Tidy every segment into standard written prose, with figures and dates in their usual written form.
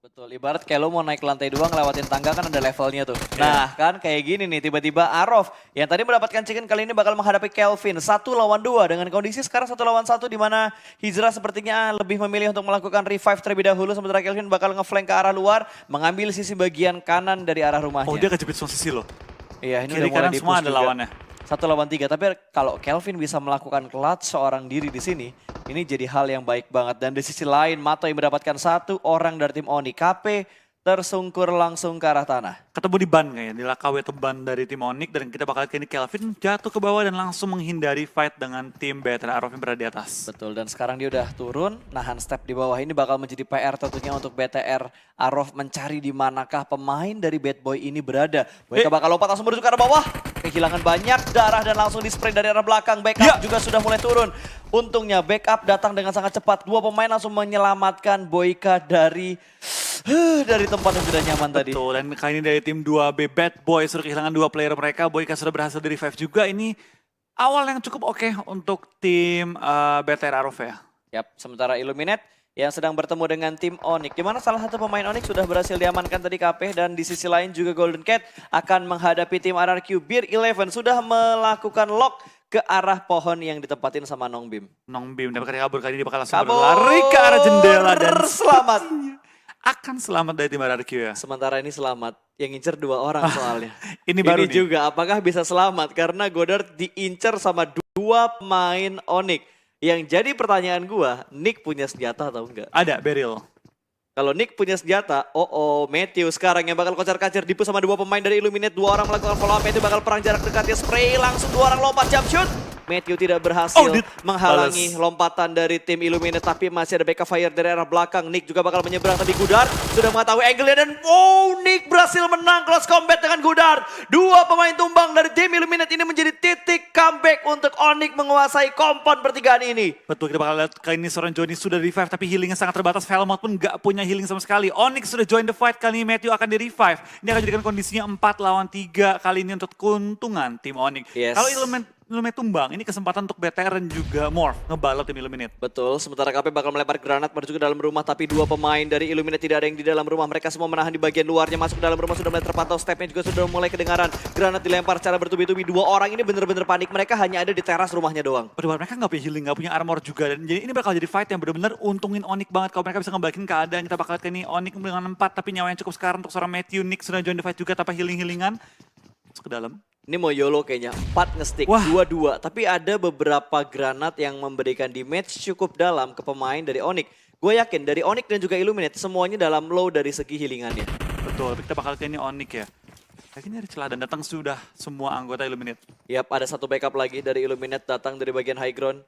Betul, ibarat kayak lo mau naik ke lantai 2 ngelewatin tangga kan ada levelnya tuh. Nah kan kayak gini nih tiba-tiba Arov yang tadi mendapatkan chicken kali ini bakal menghadapi Kelvin. 1 lawan 2 dengan kondisi sekarang 1 lawan 1 di mana Hijrah sepertinya lebih memilih untuk melakukan revive terlebih dahulu. Sementara Kelvin bakal ngeflank ke arah luar mengambil sisi bagian kanan dari arah rumahnya. Oh dia kejepit semua sisi loh. Iya ini Kiri udah mulai kanan di-push semua ada juga. lawannya. 1 lawan 3, tapi kalau Kelvin bisa melakukan clutch seorang diri di sini, ini jadi hal yang baik banget. Dan di sisi lain, Mato yang mendapatkan 1 orang dari tim Oni. KP tersungkur langsung ke arah tanah. Ketemu di ban kayaknya, di Lakawe atau ban dari tim Onyx dan kita bakal lihat ini Kelvin jatuh ke bawah dan langsung menghindari fight dengan tim BTR Arov yang berada di atas. Betul, dan sekarang dia udah turun, nahan step di bawah. Ini bakal menjadi PR tentunya untuk BTR Arov mencari di manakah pemain dari Bad Boy ini berada. Mereka bakal lompat langsung menuju ke arah bawah. Kehilangan banyak darah dan langsung di-spray dari arah belakang. Backup juga sudah mulai turun. Untungnya backup datang dengan sangat cepat. 2 pemain langsung menyelamatkan Boyka dari tempat yang tidak nyaman tadi. Betul, dan kali ini dari tim 2B Bad Boy sudah kehilangan 2 player mereka. Boyka sudah berhasil di revive juga. Ini awal yang cukup oke untuk tim BTR Arov ya. Yap, sementara Illuminate yang sedang bertemu dengan tim Onyx. Di mana salah satu pemain Onyx sudah berhasil diamankan tadi KP. Dan di sisi lain juga Golden Cat akan menghadapi tim RRQ. Beer 11 sudah melakukan lock ke arah pohon yang ditempatin sama Nongbim. Nongbim dapat kabur kali ini bakal langsung berlari ke arah jendela dan selamat. Akan selamat dari tim RRQ ya. Sementara ini selamat. Yang ngincer 2 orang soalnya. Ini baru nih. juga apakah bisa selamat karena Godard diincer sama 2 pemain Onyx. Yang jadi pertanyaan gua, Nick punya senjata atau enggak? Ada, Beryl. Kalau Nick punya senjata, Matthew sekarang yang bakal kocar-kacir dipu sama 2 pemain dari Illuminate. 2 orang melakukan follow up, Matthew bakal perang jarak dekat, dia spray langsung 2 orang lompat jump shoot. Matthew tidak berhasil menghalangi lompatan dari tim Illuminate, tapi masih ada backup fire dari arah belakang. Nick juga bakal menyeberang, tapi Godard sudah mengetahui angle-nya dan Nick berhasil menang close combat dengan Godard. 2 pemain tumbang dari tim Illuminate ini menjadi titik comeback untuk Onyx menguasai kompon pertigaan ini. Betul, kita bakal lihat kali ini seorang Johnny sudah revive tapi healingnya sangat terbatas. Velmot pun gak punya healing sama sekali. Onyx sudah join the fight, kali ini Matthew akan di revive. Ini akan jadikan kondisinya 4 lawan 3 kali ini untuk keuntungan tim Onyx. Kalau Illuminate tumbang, ini kesempatan untuk BTR dan juga Morph ngebalap tim Illuminate. Betul, sementara KP bakal melempar granat menuju ke dalam rumah, tapi 2 pemain dari Illuminate tidak ada yang di dalam rumah. Mereka semua menahan di bagian luarnya, masuk ke dalam rumah sudah mulai terpantau, stepnya juga sudah mulai kedengaran. Granat dilempar secara bertubi-tubi, 2 orang ini bener-bener panik, mereka hanya ada di teras rumahnya doang. Padahal mereka nggak punya healing, nggak punya armor juga. Dan jadi ini bakal jadi fight yang benar-benar untungin Onyx banget. Kalau mereka bisa ngebalikin keadaan, kita bakal lihat ini Onyx dengan 4, tapi nyawanya cukup sekarang untuk seorang Matthew. Nick sudah join the fight juga tanpa healing-healingan. Masuk ke dalam. Ini mau YOLO kayaknya, 4 nge-stick, 2-2. Tapi ada beberapa granat yang memberikan damage cukup dalam ke pemain dari Onyx. Gue yakin dari Onyx dan juga Illuminate semuanya dalam low dari segi healingannya. Betul, tapi kita bakal lihat ini Onyx ya. Kayaknya dari celah dan datang sudah semua anggota Illuminate. Yap, ada 1 backup lagi dari Illuminate datang dari bagian high ground.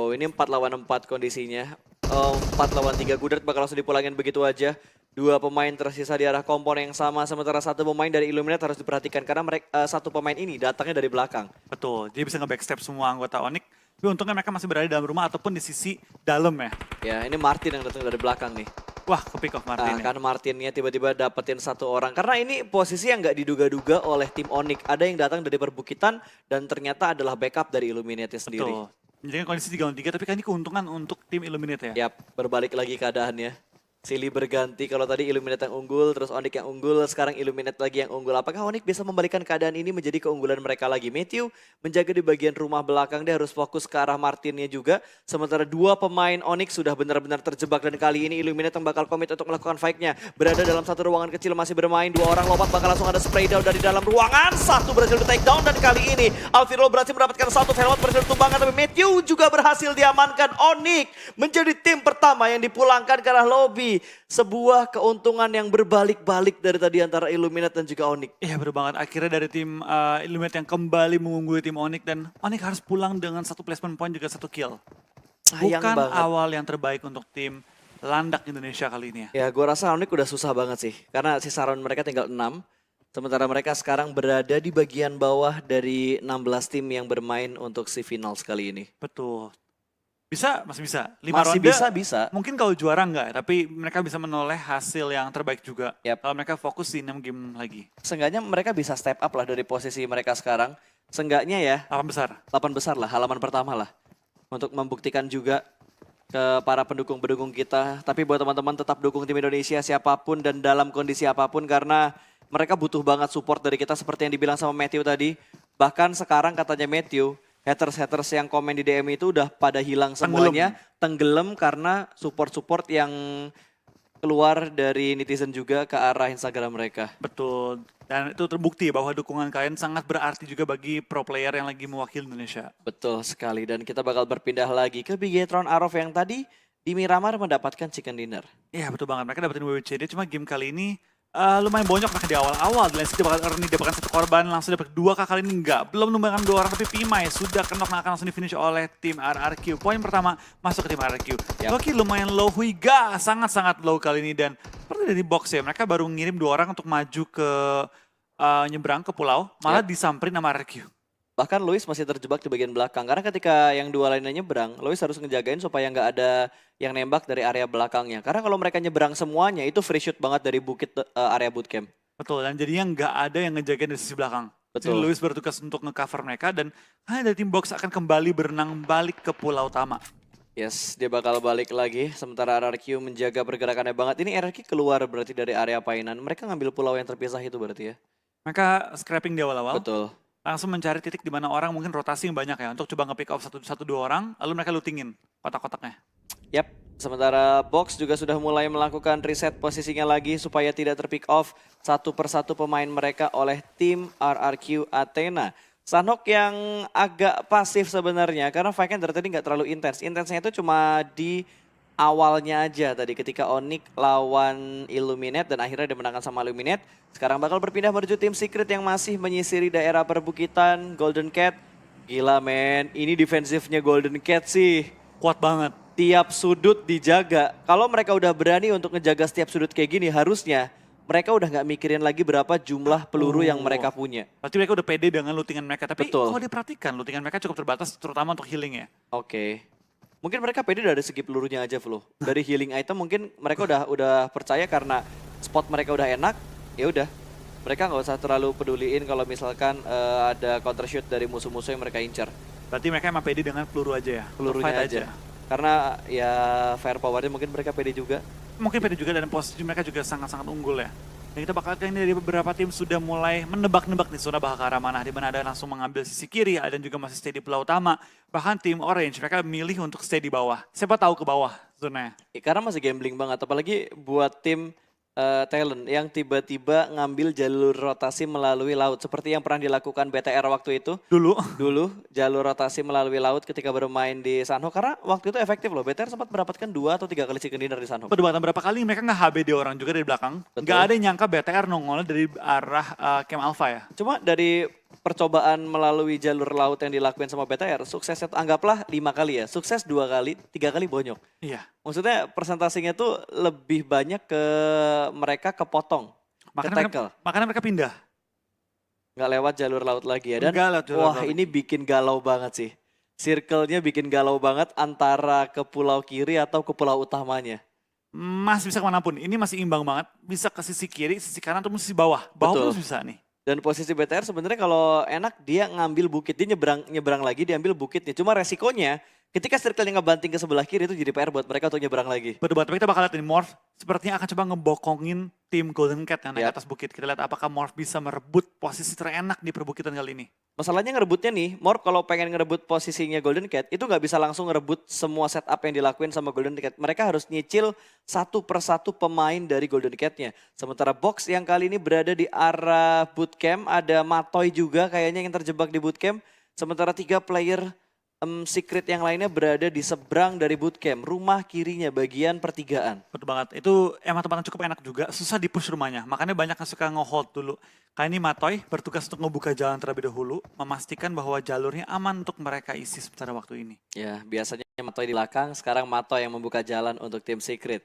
Ini 4 lawan 4 kondisinya. 4 lawan 3, Godard bakal langsung dipulangin begitu aja. 2 pemain tersisa di arah kompon yang sama, sementara 1 pemain dari Illuminate harus diperhatikan karena mereka 1 pemain ini datangnya dari belakang. Betul, jadi bisa nge-backstep semua anggota Onyx. Tapi untungnya mereka masih berada di dalam rumah ataupun di sisi dalam ya. Ya, ini Martin yang datang dari belakang nih. Wah, ke pick off Martin ya. Kan Martinnya tiba-tiba dapetin 1 orang. Karena ini posisi yang nggak diduga-duga oleh tim Onyx. Ada yang datang dari perbukitan dan ternyata adalah backup dari Illuminate sendiri. Betul. Jadi kondisi 3 lawan 3, tapi kan ini keuntungan untuk tim Illuminate ya. Yap, berbalik lagi keadaannya. Silih berganti, kalau tadi Illuminate yang unggul, terus Onyx yang unggul, sekarang Illuminate lagi yang unggul. Apakah Onyx bisa membalikan keadaan ini menjadi keunggulan mereka lagi? Matthew menjaga di bagian rumah belakang, dia harus fokus ke arah Martinnya juga. Sementara 2 pemain Onyx sudah benar-benar terjebak dan kali ini Illuminate yang bakal komit untuk melakukan fight-nya. Berada dalam 1 ruangan kecil masih bermain, 2 orang lompat bakal langsung ada spray down dari dalam ruangan. 1 berhasil di take down dan kali ini Alviro berhasil mendapatkan 1 Velmot berhasil tumbangkan, tapi Matthew juga berhasil diamankan. Onyx menjadi tim pertama yang dipulangkan ke arah lobby. Sebuah keuntungan yang berbalik-balik dari tadi antara Illuminate dan juga Onyx. Iya bener banget, akhirnya dari tim Illuminate yang kembali mengungguli tim Onyx dan Onyx harus pulang dengan 1 placement point juga 1 kill. Sayang Bukan banget. awal yang terbaik untuk tim Landak Indonesia kali ini ya. Ya gue rasa Onyx udah susah banget sih. Karena sisa round mereka tinggal 6. Sementara mereka sekarang berada di bagian bawah dari 16 tim yang bermain untuk si finals kali ini. Betul. Bisa, masih bisa. 5 Masih ronde, bisa. mungkin kalau juara enggak, tapi mereka bisa menoleh hasil yang terbaik juga. Yap. Kalau mereka fokus di 6 game lagi. Seenggaknya mereka bisa step up lah dari posisi mereka sekarang. Seenggaknya ya 8 besar. 8 besar lah, halaman pertama lah. Untuk membuktikan juga ke para pendukung-pendukung kita. Tapi buat teman-teman tetap dukung tim Indonesia siapapun dan dalam kondisi apapun karena mereka butuh banget support dari kita seperti yang dibilang sama Matthew tadi. Bahkan sekarang katanya Matthew, haters-haters yang komen di DM itu udah pada hilang semuanya, tenggelam karena support-support yang keluar dari netizen juga ke arah Instagram mereka. Betul. Dan itu terbukti bahwa dukungan kalian sangat berarti juga bagi pro player yang lagi mewakili Indonesia. Betul sekali dan kita bakal berpindah lagi ke Bigetron Arov yang tadi di Miramar mendapatkan chicken dinner. Iya betul banget, mereka dapetin WWCD, cuma game kali ini lumayan bonyok mereka di awal-awal. Dan dia bakal early, dia bakal satu korban, langsung dapat 2 kali ini enggak. Belum numbangkan 2 orang, tapi Pimai sudah kenok akan langsung di finish oleh tim RRQ. Poin pertama masuk ke tim RRQ. Yap. Loki lumayan low, Huiga sangat-sangat low kali ini. Dan seperti dari box ya, mereka baru ngirim 2 orang untuk maju ke nyebrang ke pulau, malah disamperin sama RRQ. Bahkan Luis masih terjebak di bagian belakang karena ketika yang dua lainnya nyebrang, Luis harus ngejagain supaya nggak ada yang nembak dari area belakangnya. Karena kalau mereka nyebrang semuanya itu free shoot banget dari bukit area bootcamp. Betul, dan jadinya nggak ada yang ngejagain dari sisi belakang. Betul. Jadi Luis bertugas untuk nge-cover mereka dan hanya dari tim box akan kembali berenang balik ke pulau utama. Yes, dia bakal balik lagi sementara RRQ menjaga pergerakannya banget. Ini RRQ keluar berarti dari area painan. Mereka ngambil pulau yang terpisah itu berarti ya. Mereka scrapping di awal-awal. Betul. Langsung mencari titik di mana orang mungkin rotasi yang banyak ya untuk coba nge-pick off 1-2 orang, lalu mereka lootingin kotak-kotaknya. Yap, sementara Box juga sudah mulai melakukan reset posisinya lagi supaya tidak terpick off satu persatu pemain mereka oleh tim RRQ Athena. Sanhok yang agak pasif sebenarnya karena fight-nya dari tadi nggak terlalu intens. Intensnya itu cuma di awalnya aja tadi ketika Onyx lawan Illuminate dan akhirnya dimenangkan sama Illuminate. Sekarang bakal berpindah menuju tim Secret yang masih menyisiri daerah perbukitan Golden Cat. Gila men, ini defensifnya Golden Cat sih. Kuat banget. Tiap sudut dijaga. Kalau mereka udah berani untuk ngejaga setiap sudut kayak gini harusnya mereka udah nggak mikirin lagi berapa jumlah peluru yang mereka punya. Berarti mereka udah pede dengan lootingan mereka. Tapi Betul. kalau diperhatikan lootingan mereka cukup terbatas terutama untuk healing ya. Oke. Mungkin mereka pede dari segi pelurunya aja, Flo. Dari healing item mungkin mereka udah percaya karena spot mereka udah enak, ya udah. Mereka nggak usah terlalu peduliin kalau misalkan ada counter shoot dari musuh-musuh yang mereka incar. Berarti mereka emang pede dengan peluru aja ya. Pelurunya Fight aja. Karena ya fair powernya mungkin mereka pede juga. Mungkin pede juga dan posisi mereka juga sangat-sangat unggul ya. Dan kita bakal ini dari beberapa tim sudah mulai menebak-nebak nih zona bakal ke arah mana. Di mana ada langsung mengambil sisi kiri, ada yang juga masih stay di pulau utama. Bahkan tim Orange mereka milih untuk stay di bawah. Siapa tahu ke bawah zonanya. Karena masih gambling banget, apalagi buat tim talent yang tiba-tiba ngambil jalur rotasi melalui laut. Seperti yang pernah dilakukan BTR waktu itu. Dulu jalur rotasi melalui laut ketika bermain di Sanhok. Karena waktu itu efektif loh, BTR sempat mendapatkan 2 atau 3 kali chicken dinner di Sanhok. Perdebatan berapa kali mereka nggak HBD orang juga dari belakang. Betul. Nggak ada yang nyangka BTR nongolnya dari arah Camp Alpha ya. Cuma dari percobaan melalui jalur laut yang dilakuin sama BTR, suksesnya tuh anggaplah 5 kali ya. Sukses 2 kali, 3 kali bonyok. Iya. Maksudnya presentasinya tuh lebih banyak ke mereka kepotong, ke tackle. Makanya mereka pindah. Nggak lewat jalur laut lagi ya. Dan Nggak lewat jalur wah laut. ini bikin galau banget sih. Circle-nya bikin galau banget antara ke pulau kiri atau ke pulau utamanya. Masih bisa kemanapun. Ini masih imbang banget. Bisa ke sisi kiri, sisi kanan, atau sisi bawah. Bawah Betul. pun bisa nih. Dan posisi BTR sebenarnya kalau enak dia ngambil bukit, dia nyebrang lagi, diambil bukitnya. Cuma resikonya ketika circle-nya ngebanting ke sebelah kiri itu jadi PR buat mereka untuk nyebrang lagi. Berdebat, tapi kita bakal lihat ini Morph sepertinya akan coba ngebokongin tim Golden Cat yang naik Yap. atas bukit. Kita lihat apakah Morph bisa merebut posisi terenak di perbukitan kali ini. Masalahnya ngerebutnya nih, Morph kalau pengen ngerebut posisinya Golden Cat itu nggak bisa langsung ngerebut semua setup yang dilakuin sama Golden Cat. Mereka harus nyicil satu persatu pemain dari Golden Cat-nya. Sementara Box yang kali ini berada di arah bootcamp, ada Matoy juga kayaknya yang terjebak di bootcamp. Sementara 3 player Secret yang lainnya berada di seberang dari bootcamp, rumah kirinya bagian pertigaan. Betul banget. Itu emang tempat yang cukup enak juga. Susah di-push rumahnya. Makanya banyak yang suka nge-hold dulu. Kali ini Matoy bertugas untuk ngebuka jalan terlebih dahulu. Memastikan bahwa jalurnya aman untuk mereka isi sementara waktu ini. Ya biasanya Matoy di belakang, sekarang Matoy yang membuka jalan untuk tim Secret.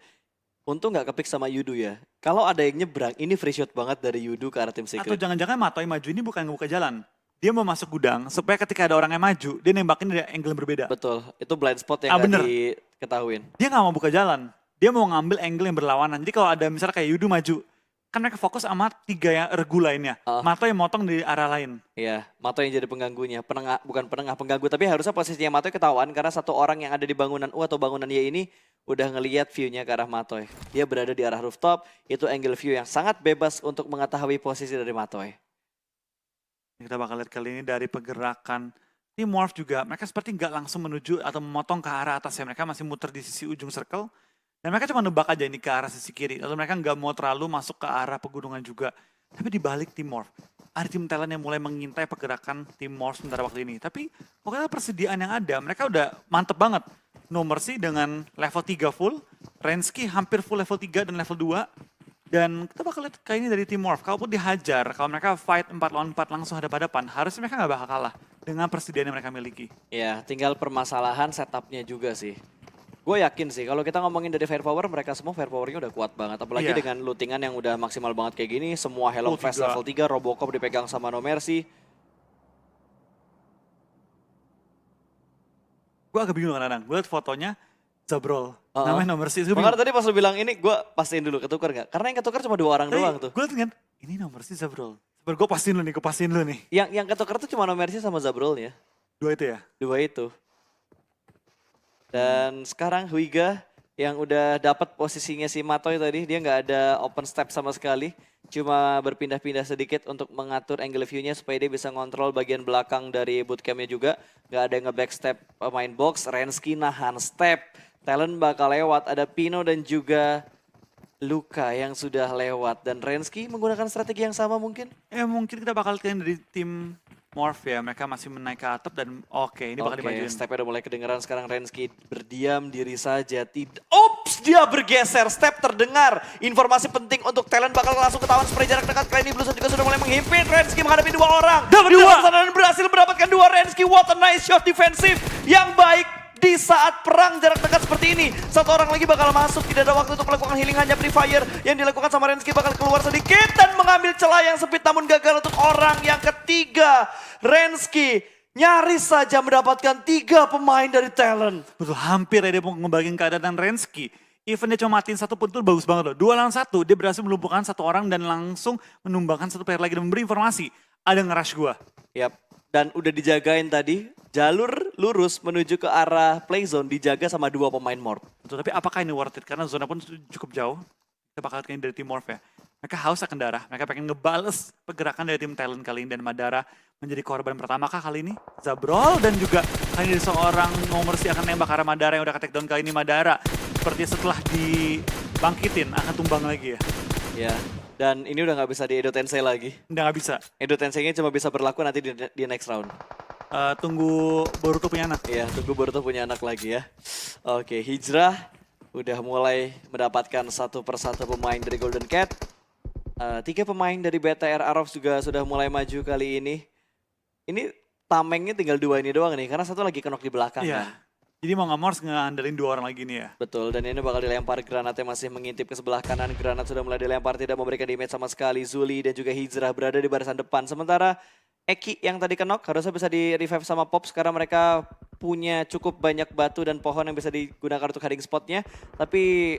Untung nggak kepik sama Yudu ya. Kalau ada yang nyebrang, ini free shot banget dari Yudu ke arah tim Atau Secret. jangan-jangan Matoy maju ini bukan ngebuka jalan. Dia mau masuk gudang supaya ketika ada orang yang maju, dia nembakin dari angle yang berbeda. Betul, itu blind spot yang nggak bener. diketahuin. Dia nggak mau buka jalan. Dia mau ngambil angle yang berlawanan. Jadi kalau ada misalnya kayak Yudu maju, kan mereka fokus sama 3 yang regu lainnya. Mato yang motong di arah lain. Iya, Mato yang jadi pengganggunya. Bukan penengah, pengganggu. Tapi harusnya posisinya Mato ketahuan karena satu orang yang ada di bangunan U atau bangunan Y ini udah ngelihat view-nya ke arah Matoy. Dia berada di arah rooftop, itu angle view yang sangat bebas untuk mengetahui posisi dari Matoy. Kita bakal lihat kali ini dari pergerakan Team Morph juga. Mereka seperti nggak langsung menuju atau memotong ke arah atas ya. Mereka masih muter di sisi ujung circle. Dan mereka cuma nebak aja ini ke arah sisi kiri. Lalu mereka nggak mau terlalu masuk ke arah pegunungan juga. Tapi di balik Team Morph, ada tim talent yang mulai mengintai pergerakan Team Morph sementara waktu ini. Tapi pokoknya persediaan yang ada, mereka udah mantep banget. No Mercy dengan level 3 full, Rensky hampir full level 3 dan level 2. Dan kita bakal lihat kali ini dari Team Morph, kalaupun dihajar, kalau mereka fight 4 lawan 4 langsung hadap-hadapan, harusnya mereka nggak bakal kalah dengan persediaan yang mereka miliki. Ya, tinggal permasalahan setupnya juga sih. Gue yakin sih, kalau kita ngomongin dari firepower, mereka semua firepowernya udah kuat banget. Apalagi Iya. dengan lootingan yang udah maksimal banget kayak gini, semua Hello Full Fast 3. level 3, Robocop dipegang sama No Mercy. Gue agak bingung kadang-kadang, gue liat fotonya Zabrol, namanya No Mercy. Makanya tadi pas lu bilang ini, gue pastiin dulu ketukar nggak? Karena yang ketukar cuma 2 orang doang tuh. Gue liat kan, ini No Mercy Zabrol. Sabar, gue pastiin lu nih. Yang ketukar tuh cuma No Mercy sama Zabrolnya. 2 itu ya? 2 itu. Dan sekarang Huiga yang udah dapat posisinya si Matoy tadi, dia nggak ada open step sama sekali. Cuma berpindah-pindah sedikit untuk mengatur angle view-nya supaya dia bisa ngontrol bagian belakang dari bootcamp-nya juga. Nggak ada nge-backstep main box, Rensky nahan step. Talent bakal lewat, ada Pino dan juga Luka yang sudah lewat. Dan Rensky menggunakan strategi yang sama mungkin? Mungkin kita bakal lihat dari tim Morph ya, mereka masih menaik ke atap dan oke, ini bakal dimajuin. Stepnya udah mulai kedengeran sekarang. Rensky berdiam diri saja. Ops, dia bergeser. Step terdengar. Informasi penting untuk talent bakal langsung ketahuan spray jarak dekat. Kali ini Blueson juga sudah mulai menghimpit. Rensky menghadapi 2 orang. Dapat Di 2. luar sana dan berhasil mendapatkan 2. Rensky, what a nice shot defensif yang baik. Di saat perang jarak dekat seperti ini, 1 orang lagi bakal masuk. Tidak ada waktu untuk melakukan healing, hanya Free Fire yang dilakukan sama Rensky bakal keluar sedikit dan mengambil celah yang sempit namun gagal untuk orang yang ketiga. Rensky nyaris saja mendapatkan 3 pemain dari talent. Betul, hampir ya dia mau ngebagiin keadaan Rensky. Even dia cuma matiin 1 pun itu bagus banget loh. 2 lawan 1, dia berhasil melumpuhkan 1 orang dan langsung menumbangkan 1 player lagi dan memberi informasi. Ada nge-rush gua. Yap, dan udah dijagain tadi. Jalur lurus menuju ke arah play zone dijaga sama 2 pemain Morph. Betul, tapi apakah ini worth it? Karena zona pun cukup jauh. Kita bakal lihat dari tim Morph ya. Mereka haus akan darah, mereka pengen ngebales pergerakan dari tim talent kali ini dan Madara menjadi korban pertama kah kali ini? Zabrol dan juga kali ini seorang No Mercy akan nembak ke arah Madara yang udah ke take down kali ini. Madara sepertinya setelah dibangkitin akan tumbang lagi ya. Ya, dan ini udah nggak bisa di Edo Tensei lagi. Udah nggak bisa. Edo Tensei-nya cuma bisa berlaku nanti di next round. Tunggu Boruto punya anak. Iya, tunggu Boruto punya anak lagi ya. Oke, Hijrah udah mulai mendapatkan 1 persatu pemain dari Golden Cat. 3 pemain dari BTR Arrows juga sudah mulai maju kali ini. Ini tamengnya tinggal 2 ini doang nih, karena 1 lagi kenok di belakang Iya. kan. Jadi mau nggak mau harus ngandelin 2 orang lagi nih ya. Betul, dan ini bakal dilempar. Granatnya masih mengintip ke sebelah kanan. Granat sudah mulai dilempar, tidak memberikan damage sama sekali. Zuli dan juga Hijrah berada di barisan depan. Sementara Eki yang tadi kenok harusnya bisa di revive sama Pops karena mereka punya cukup banyak batu dan pohon yang bisa digunakan untuk hiding spotnya. Tapi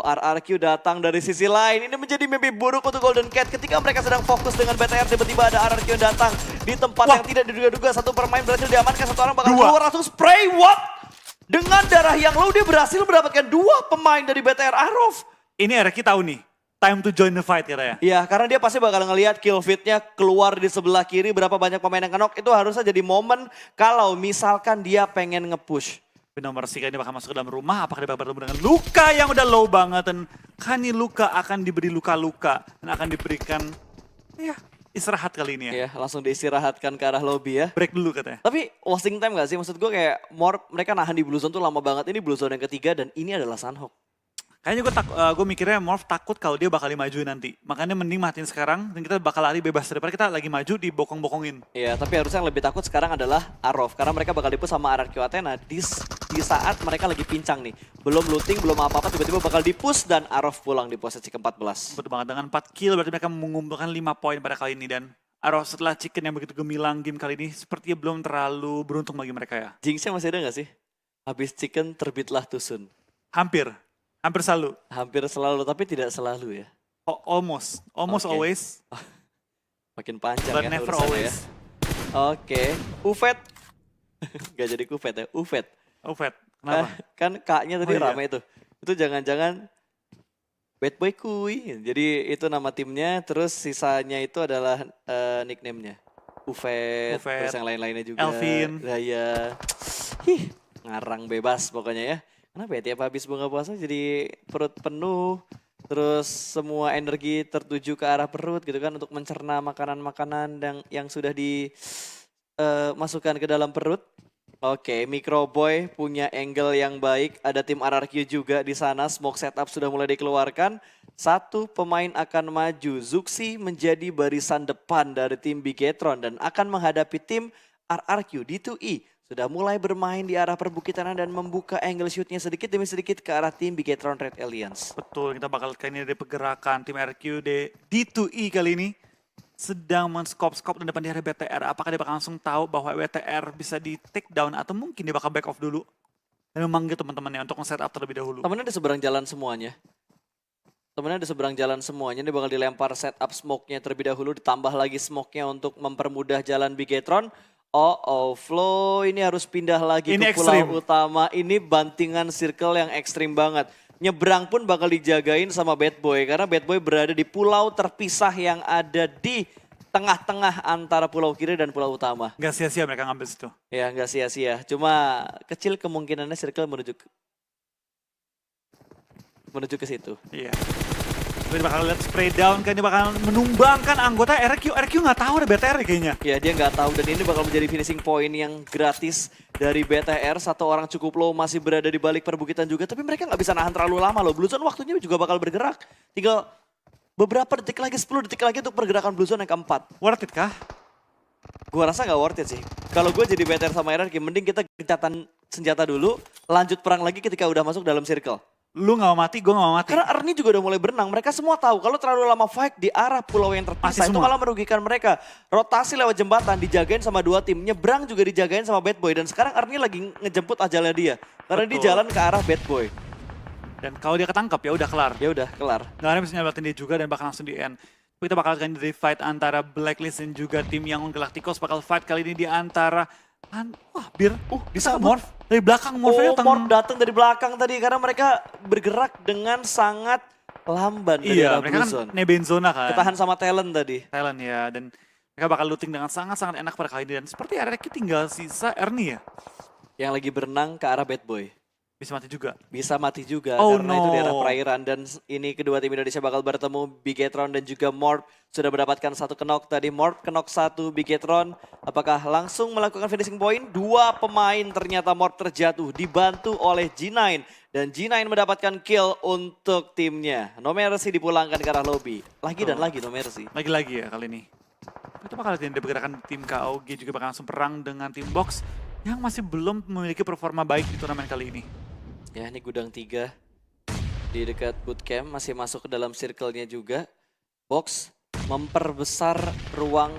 RRQ datang dari sisi lain. Ini menjadi mimpi buruk untuk Golden Cat ketika mereka sedang fokus dengan BTR. Tiba-tiba ada RRQ yang datang di tempat yang tidak diduga-duga. 1 pemain berhasil diamankan, 1 orang bakal keluar langsung spray. What? Dengan darah yang low dia berhasil mendapatkan 2 pemain dari BTR Arrow. Ini RRQ tahu nih, time to join the fight katanya. Iya, karena dia pasti bakal ngelihat kill feed-nya keluar di sebelah kiri, berapa banyak pemain yang kenok. Itu harusnya jadi momen kalau misalkan dia pengen nge-push. No Mercy kali ini bakal masuk ke dalam rumah, apakah dia bakal bertemu dengan Luka yang udah low banget. Dan kan ini Luka akan diberi luka-luka dan akan diberikan istirahat kali ini ya. Iya, langsung diistirahatkan ke arah lobby ya. Break dulu katanya. Tapi wasting time gak sih? Maksud gue kayak mereka nahan di Blue Zone tuh lama banget. Ini Blue Zone yang ketiga dan ini adalah Sunhawk. Kayaknya gue mikirnya Morph takut kalau dia bakal dimaju nanti. Makanya mending matiin sekarang dan kita bakal lari bebas daripada kita lagi maju dibokong-bokongin. Iya, tapi harusnya yang lebih takut sekarang adalah Arov. Karena mereka bakal dipush sama RRQ Athena di saat mereka lagi pincang nih. Belum looting, belum apa-apa, tiba-tiba bakal dipush dan Arov pulang di posisi ke-14. Betul banget, dengan 4 kill berarti mereka mengumpulkan 5 poin pada kali ini. Dan Arov setelah Chicken yang begitu gemilang game kali ini sepertinya belum terlalu beruntung bagi mereka ya. Jinx-nya masih ada gak sih? Habis Chicken terbitlah Tusun. Hampir selalu. Hampir selalu, tapi tidak selalu ya. Almost Oke. always, Makin panjang but ya never urusannya ya. always. Oke, Ufet. Gak jadi Kufet ya, Ufet. Ufet, kenapa? Kan K-nya tadi Oh iya. rame itu. Itu jangan-jangan Bad Boy Kuy. Jadi itu nama timnya, terus sisanya itu adalah nickname-nya. Ufet, Ufet, terus yang lain-lainnya juga. Elvin. Daya. Hih, ngarang bebas pokoknya ya. Kenapa ya tiap habis buka puasa jadi perut penuh, terus semua energi tertuju ke arah perut gitu kan untuk mencerna makanan-makanan yang sudah dimasukkan ke dalam perut. Oke, Microboy punya angle yang baik. Ada tim RRQ juga di sana. Smoke setup sudah mulai dikeluarkan. Satu pemain akan maju. Zuxi menjadi barisan depan dari tim Bigetron dan akan menghadapi tim RRQ D2E. Sudah mulai bermain di arah perbukitan dan membuka angle shootnya sedikit demi sedikit ke arah tim Bigetron Red Alliance. Betul, kita bakal kali ini ada pergerakan tim RQD D2E kali ini sedang men-scope-scope dan depan dia ada BTR. Apakah dia bakal langsung tahu bahwa BTR bisa di take down atau mungkin dia bakal back off dulu dan memanggil teman-temannya untuk nge-setup terlebih dahulu. Temennya di seberang jalan semuanya. Dia bakal dilempar setup smoke-nya terlebih dahulu, ditambah lagi smoke-nya untuk mempermudah jalan Bigetron. Flow ini harus pindah lagi Ini ke pulau ekstrim. utama. Ini bantingan circle yang ekstrim banget. Nyebrang pun bakal dijagain sama Bad Boy karena Bad Boy berada di pulau terpisah yang ada di tengah-tengah antara pulau kiri dan pulau utama. Gak sia-sia mereka ngambil situ. Ya nggak sia-sia, cuma kecil kemungkinannya circle menuju ke situ. Iya. Tapi dia bakal lihat spray down kan, dia bakal menumbangkan anggota RQ. RQ nggak tahu ada BTR kayaknya. Ya dia nggak tahu dan ini bakal menjadi finishing point yang gratis dari BTR. Satu orang cukup low masih berada di balik perbukitan juga. Tapi mereka nggak bisa nahan terlalu lama loh. Blue Zone waktunya juga bakal bergerak. Tinggal beberapa detik lagi, 10 detik lagi untuk pergerakan Blue Zone yang keempat. Worth it kah? Gua rasa nggak worth it sih. Kalau gue jadi BTR sama RRQ, mending kita gencatan senjata dulu. Lanjut perang lagi ketika udah masuk dalam circle. Lu nggak mau mati, gue nggak mau mati. Karena Ernie juga udah mulai berenang. Mereka semua tahu kalau terlalu lama fight di arah pulau yang terpisah Pasti itu semua. malah merugikan mereka. Rotasi lewat jembatan dijagain sama dua tim. Nyebrang juga dijagain sama Bad Boy. Dan sekarang Ernie lagi ngejemput ajalnya dia. Karena dia Betul. jalan ke arah Bad Boy. Dan kalau dia ketangkap ya udah kelar. Ya udah kelar. Nggak ada yang bisa nyelamatin dia juga dan bakal langsung di end. Kita bakal akan dari fight antara Blacklist dan juga tim yang Galacticos bakal fight kali ini di antara bisa disambut. morph dari belakang morphnya Morph datang dari belakang tadi karena mereka bergerak dengan sangat lamban dari Iya, arah mereka Blue kan Zone. nebeng zona kan. Ketahan sama talent tadi. Thailand ya, dan mereka bakal looting dengan sangat-sangat enak pada kali ini. Dan seperti RRQ tinggal sisa Ernie ya. Yang lagi berenang ke arah Bad Boy. Bisa mati juga. Bisa mati juga Oh, karena itu no. daerah perairan dan ini kedua tim Indonesia bakal bertemu. Bigetron dan juga Morph sudah mendapatkan satu knock tadi. Morph knock satu Bigetron. Apakah langsung melakukan finishing point? Dua pemain ternyata Morph terjatuh dibantu oleh G9 dan G9 mendapatkan kill untuk timnya. No Mercy dipulangkan ke arah lobby. Lagi dan lagi No Mercy. Lagi-lagi ya kali ini. Kita bakal lihat ada pergerakan tim KOG juga bakal langsung perang dengan tim Box yang masih belum memiliki performa baik di turnamen kali ini. Ya ini gudang 3 di dekat bootcamp masih masuk ke dalam circle-nya juga. Box memperbesar ruang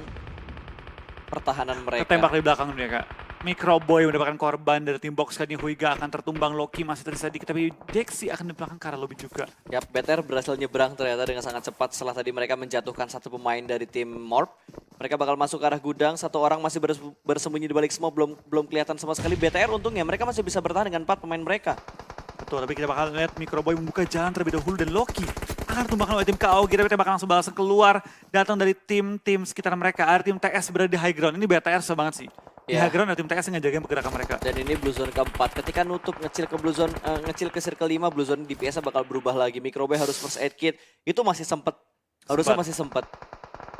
pertahanan mereka. Ketembak dari belakang mereka. Microboy mendapatkan korban dari tim Box kali ini. Huiga akan tertumbang, Loki masih tersisa dikit, tapi Dexy akan di belakang ke arah lobby juga. Yap, BTR berhasil nyebrang ternyata dengan sangat cepat setelah tadi mereka menjatuhkan satu pemain dari tim Morph. Mereka bakal masuk ke arah gudang, satu orang masih bersembunyi di balik semua, belum kelihatan sama sekali. BTR untungnya mereka masih bisa bertahan dengan 4 pemain mereka. Betul, tapi kita bakal lihat Microboy membuka jalan terlebih dahulu dan Loki akan tumbangkan oleh tim KOG, tapi kita bakal langsung balasan keluar datang dari tim-tim sekitar mereka. Ada tim TS berada di high ground, ini BTR susah banget sih. Di Ya. high ground ada tim TS yang ngejagain pergerakan mereka. Dan ini Blue Zone keempat. Ketika nutup ngecil ke Blue Zone, ngecil ke circle 5, Blue Zone DPS bakal berubah lagi. Microboy harus first aid kit. Itu masih sempet. Harusnya masih sempet.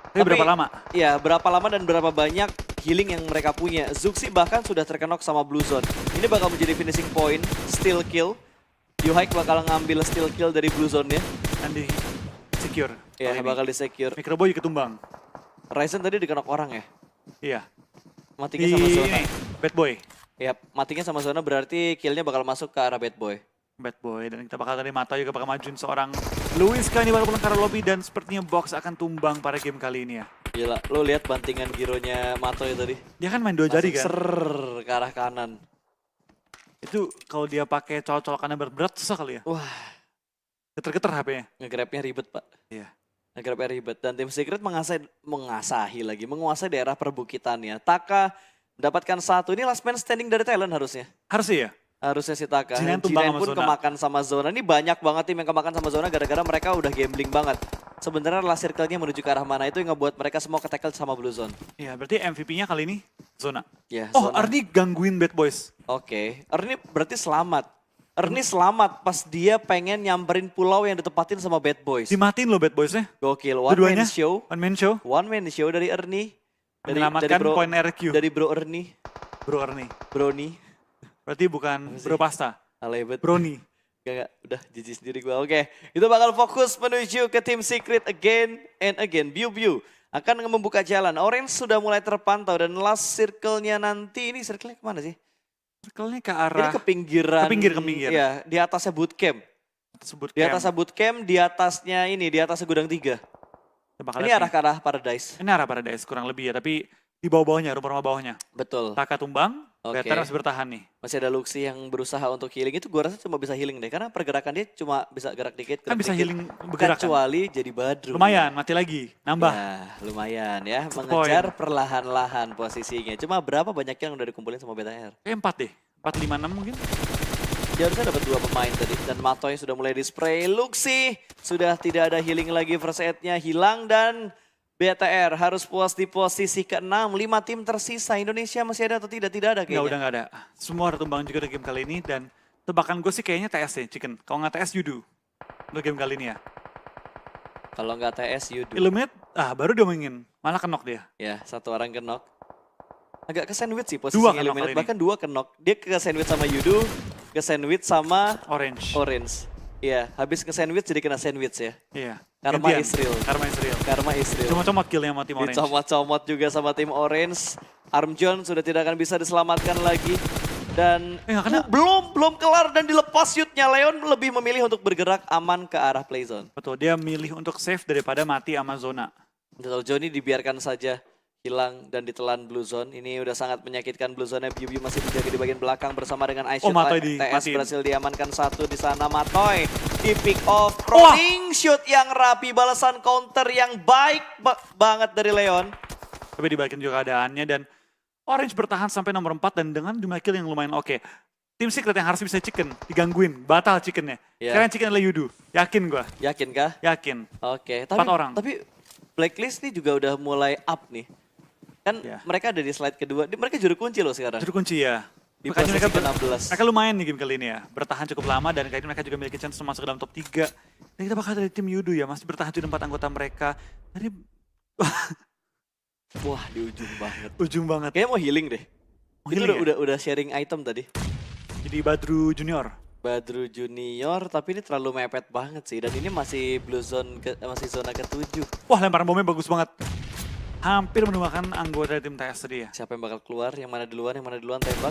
Tapi berapa lama? Ya, berapa lama dan berapa banyak healing yang mereka punya. Zuxi bahkan sudah terkenok sama Blue Zone. Ini bakal menjadi finishing point, steal kill. Yuhike bakal ngambil steal kill dari Blue Zone-nya. Dan di secure. Ya, kali ini. bakal di-secure. Microboy ketumbang. Ryzen tadi dikenok orang ya? Iya. Matinya Di sama Zona. ini, Bad Boy. Ya, matinya sama Zona berarti killnya bakal masuk ke arah Bad Boy. Bad Boy, dan kita bakal tadi mata juga bakal majuin seorang Luis kali ini bakal pulang ke arah lobby dan sepertinya Box akan tumbang pada game kali ini ya. Gila, lo lihat bantingan gironya Mato ya tadi. Dia kan main dua jari Langsung kan. ser ke arah kanan. Itu kalau dia pakai colok-colokannya berat susah kali ya. Wah, Geter-geter HP-nya. Nge-grabnya ribet, Pak. Iya. Nge-grabnya ribet. Dan tim Secret menguasai daerah perbukitannya. Taka mendapatkan 1. Ini last man standing dari Talent harusnya. Harusnya ya? Harusnya si Taka. Jinan tumbang Jinan sama pun Zona. kemakan sama Zona. Ini banyak banget tim yang kemakan sama Zona gara-gara mereka udah gambling banget. Sebenarnya last circle-nya menuju ke arah mana itu yang ngebuat mereka semua ke-tackle sama Blue Zone. Iya, berarti MVP-nya kali ini Zona. Ya, Oh, Zona. Ardi gangguin Bad Boys. Oke, Ernie berarti selamat. Ernie selamat pas dia pengen nyamperin pulau yang ditempatin sama Bad Boys. Dimatiin loh Bad Boys-nya. Gokil, one Keduanya, man show. one man show. One man show dari Ernie. Menyelamatkan poin RQ. Dari bro Ernie. Bro Ernie. Brony. Berarti bukan Apa sih? Bro Pasta. Alebet. Brony. Gak, udah jijik sendiri gue. Oke, itu bakal fokus menuju ke tim Secret again and again. Biu akan membuka jalan. Orange sudah mulai terpantau dan last circle-nya nanti, ini circle-nya kemana sih? Circle-nya ke Ini arah ke pinggiran. ke pinggir. Ya, di atasnya bootcamp. tersebut. Di atasnya bootcamp, di atasnya ini, di atasnya gudang 3. Ini arah ke arah Paradise. Ini arah Paradise kurang lebih ya, tapi di bawah-bawahnya, rumah-rumah bawahnya. Betul. Taka tumbang, Oke. Better masih bertahan nih. Masih ada Luxi yang berusaha untuk healing. Itu gue rasa cuma bisa healing deh. Karena pergerakan dia cuma bisa gerak dikit. Kan gerak bisa dikit. healing bergerak kan? Kecuali jadi Badru. Lumayan, mati lagi, nambah. Ya, lumayan ya. Satu Mengejar perlahan-lahan posisinya. Cuma berapa banyak yang udah dikumpulin sama BTR? Kayak 4 deh, 4, 5, 6 mungkin. Dia harusnya dapat 2 pemain tadi. Dan Matoy sudah mulai di-spray. Luxi sudah tidak ada healing lagi. First aid-nya hilang dan BTR harus puas di posisi ke-6. 5 tim tersisa. Indonesia masih ada atau tidak? Tidak ada Enggak, kayaknya. udah nggak ada. Semua ada tumbang juga di game kali ini dan tebakan gue sih kayaknya TS deh, Chicken. Kalau nggak TS, Yudu. Untuk game kali ini ya. Kalau nggak TS, Yudu. Illuminate, baru dia mainin. Malah kenok dia. Ya, 1 orang kenok. Agak ke sandwich sih 2 posisinya kenok Illuminate. kali ini. Bahkan 2 kenok. Dia ke sandwich sama Yudu. Ke sandwich sama Orange. Orange. Iya, habis ke sandwich jadi kena sandwich ya. Iya. Karma Gantian. is real. Karma is real. Karma is real. Comot-comot killnya sama tim Orange. Dicomot-comot juga sama tim Orange. Armjon sudah tidak akan bisa diselamatkan lagi. Dan nggak kena. belum kelar dan dilepas shootnya. Leon lebih memilih untuk bergerak aman ke arah playzone. Betul, dia milih untuk save daripada mati sama zona. Betul, Johnny dibiarkan saja hilang dan ditelan Blue Zone. Ini udah sangat menyakitkan Blue Zone-nya. Biu masih menjaga di bagian belakang bersama dengan iShoot. Matoy TS dimatiin. berhasil diamankan 1 di sana. Matoy di pick off. Rolling shoot yang rapi. Balasan counter yang baik banget dari Leon. Tapi dibalikin juga keadaannya dan Orange bertahan sampai nomor 4 dan dengan jumlah kill yang lumayan oke. Tim Secret yang harus bisa chicken, digangguin, batal chickennya. Yeah. Sekarang chicken adalah Yudu, yakin gua, Yakin kah? yakin. Oke. 4 orang. Tapi Blacklist nih juga udah mulai up nih. Kan Yeah. mereka ada di slide kedua. Mereka juru kunci loh sekarang. Juru kunci ya. Di Makanya posisi mereka, ke-16. mereka lumayan nih game kali ini ya. Bertahan cukup lama dan kayaknya mereka juga memiliki chance untuk masuk ke dalam top 3. Dan kita bakal dari tim Yudu ya, masih bertahan di 4 anggota mereka. Dari Wah, di ujung banget. ujung banget. Kayaknya mau healing deh. Mau Itu healing ya? udah sharing item tadi. Jadi Badru Junior. Badru Junior, tapi ini terlalu mepet banget sih. Dan ini masih blue zone, masih zona ke-7. Wah, lemparan bomnya bagus banget. Hampir menumbangkan anggota dari tim TS tadi ya. Siapa yang bakal keluar? Yang mana duluan tembak?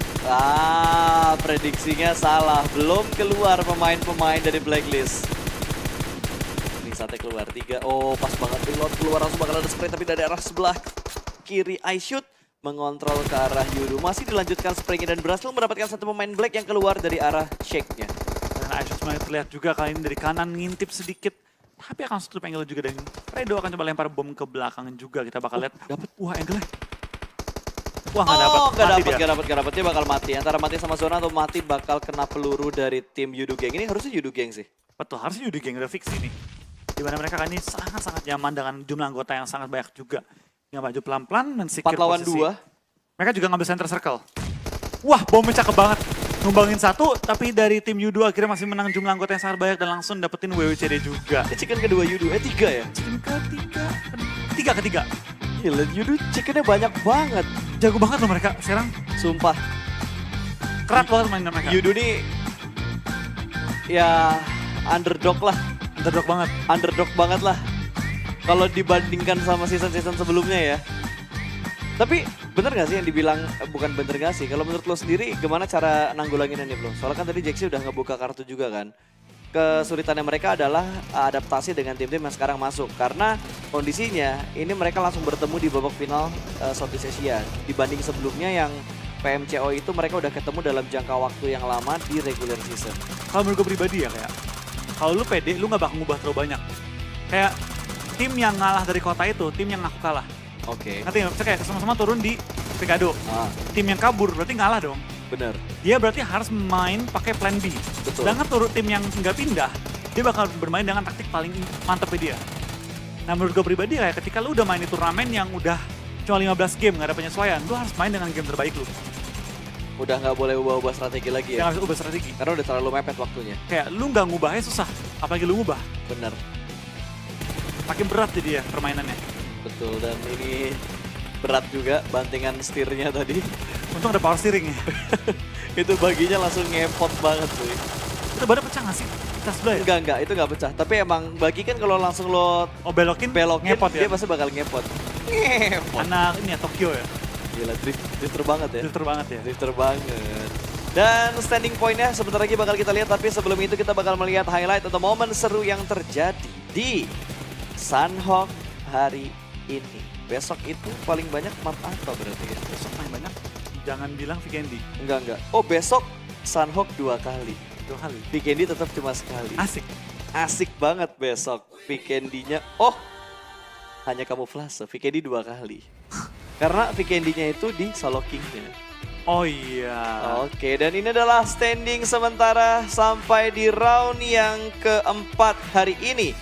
Prediksinya salah. Belum keluar pemain-pemain dari Blacklist. Ini saatnya keluar. 3. Oh, pas banget reload. Keluar langsung bakal ada spray, tapi dari arah sebelah kiri iShoot mengontrol ke arah Yudu. Masih dilanjutkan spraynya dan berhasil mendapatkan 1 pemain Black yang keluar dari arah shake-nya. Dan Aisyah sebenarnya terlihat juga kali ini dari kanan ngintip sedikit. Tapi akan tutup angle juga dan Redo akan coba lempar bom ke belakang juga. Kita bakal lihat. Dapat. Wah, angle-nya. Wah, nggak dapat. Oh, Mati dia. nggak dapat. Dia bakal mati. Antara mati sama zona atau mati bakal kena peluru dari tim Yudu Gang. Ini harusnya Yudu Gang sih. Betul, harusnya Yudu Gang udah fix ini. Dimana mereka kali ini sangat-sangat nyaman dengan jumlah anggota yang sangat banyak juga. Yang maju pelan-pelan dan 4 secure lawan posisi. 2. Mereka juga ngambil center circle. Wah, bomnya cakep banget. Numbangin 1, tapi dari tim Yudu akhirnya masih menang jumlah anggota yang sangat banyak dan langsung dapetin WWCD juga. Chicken kedua Yudu. 3 ya? Chicken ketiga. Gila, Yudu chickennya banyak banget. Jago banget loh mereka sekarang. Sumpah. Kerat banget mainan mereka. Yudu nih ya underdog lah. Underdog banget. Kalau dibandingkan sama season-season sebelumnya ya. Tapi bener gak sih yang dibilang, bukan bener gak sih, kalau menurut lo sendiri gimana cara nanggulanginnya nih bro? Soalnya kan tadi Jaxi udah ngebuka kartu juga kan. Kesulitannya mereka adalah adaptasi dengan tim-tim yang sekarang masuk. Karena kondisinya ini mereka langsung bertemu di babak final Southeast Asia. Dibanding sebelumnya yang PMCO itu mereka udah ketemu dalam jangka waktu yang lama di regular season. Kalau menurut gue pribadi ya kayak kalau lu pede, lu gak bakal ngubah terlalu banyak. Kayak tim yang ngalah dari kota itu, tim yang ngaku kalah. Oke. Ngerti nggak? Misalnya kayak sama-sama turun di Pegado. Ah, Tim yang kabur berarti ngalah dong. bener. Dia berarti harus main pakai plan B. Betul. Sedangkan turun tim yang nggak pindah, dia bakal bermain dengan taktik paling mantepnya dia. Nah menurut gue pribadi kayak ketika lu udah main di turnamen yang udah cuma 15 game nggak ada penyesuaian, lu harus main dengan game terbaik lu. Udah nggak boleh ubah-ubah strategi lagi ya. Jangan ubah strategi. Karena udah terlalu mepet waktunya. Kayak lu nggak ngubahnya susah, apalagi lu ngubah. Bener. Makin berat jadi ya permainannya. Betul, dan ini berat juga bantingan setirnya tadi. Untung ada power steering ya. Itu baginya langsung ngepot banget tuh. Itu badan pecah nggak sih? Pecah sebelah ya? Enggak, itu nggak pecah. Tapi emang bagi kan kalau langsung lo Oh belokin ngepot dia ya? pasti bakal ngepot. Ngepot. Anak ini ya Tokyo ya? Gila, drifter banget ya. Filter banget ya? Drifter banget. Dan standing point-nya sebentar lagi bakal kita lihat. Tapi sebelum itu kita bakal melihat highlight atau momen seru yang terjadi di Sunhawk hari ini. Besok itu paling banyak map apa berarti ya? Besok main banyak, jangan bilang Vikendi. Enggak. Oh besok Sunhawk 2 kali. 2 kali. Vikendi tetap cuma sekali. Asik. Asik banget besok. Vikendi-nya, oh hanya kamuflase. Vikendi 2 kali. Karena Vikendi-nya itu di Solo King-nya. Oh iya. Oke, dan ini adalah standing sementara sampai di round yang keempat hari ini.